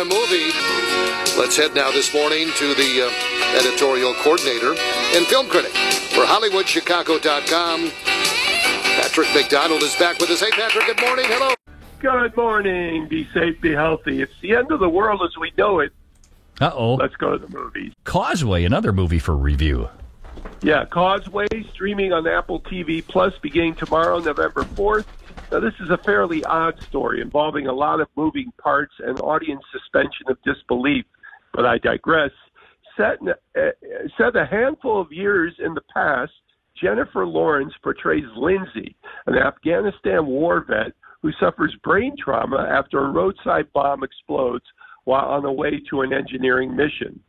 a movie. Let's head now this morning to the editorial coordinator and film critic for HollywoodChicago.com. Patrick McDonald is back with us. Hey, Patrick, good morning. Hello. Good morning. Be safe, be healthy. It's the end of the world as we know it. Uh-oh. Let's go to the movies. Causeway, another movie for review. Yeah, Causeway, streaming on Apple TV Plus beginning tomorrow, November 4th. Now, this is a fairly odd story involving a lot of moving parts and audience suspension of disbelief, but I digress. Set a handful of years in the past, Jennifer Lawrence portrays Lindsay, an Afghanistan war vet who suffers brain trauma after a roadside bomb explodes while on the way to an engineering mission.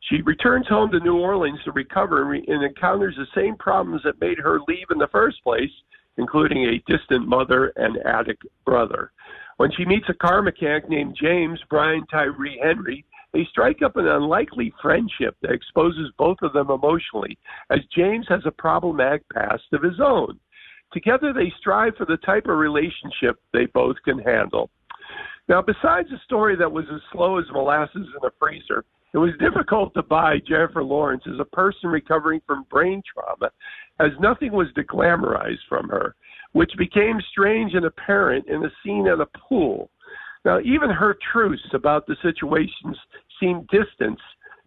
She returns home to New Orleans to recover and encounters the same problems that made her leave in the first place, including a distant mother and addict brother. When she meets a car mechanic named James Brian Tyree Henry, they strike up an unlikely friendship that exposes both of them emotionally, as James has a problematic past of his own. Together, they strive for the type of relationship they both can handle. Now, besides a story that was as slow as molasses in a freezer, it was difficult to buy Jennifer Lawrence as a person recovering from brain trauma, as nothing was deglamorized from her, which became strange and apparent in a scene at a pool. Now, even her truths about the situations seemed distant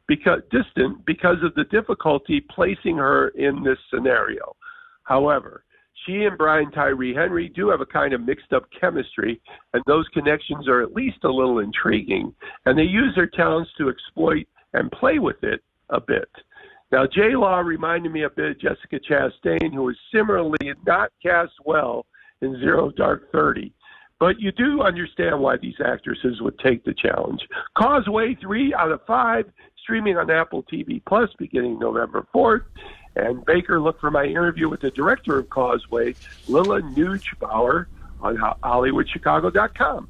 because of the difficulty placing her in this scenario. However, she and Brian Tyree Henry do have a kind of mixed-up chemistry, and those connections are at least a little intriguing, and they use their talents to exploit and play with it a bit. Now, J-Law reminded me a bit of Jessica Chastain, who was similarly not cast well in Zero Dark 30. But you do understand why these actresses would take the challenge. Causeway, 3 out of 5, streaming on Apple TV Plus beginning November 4th. And Baker, look for my interview with the director of Causeway, Lila Neubauer, on HollywoodChicago.com.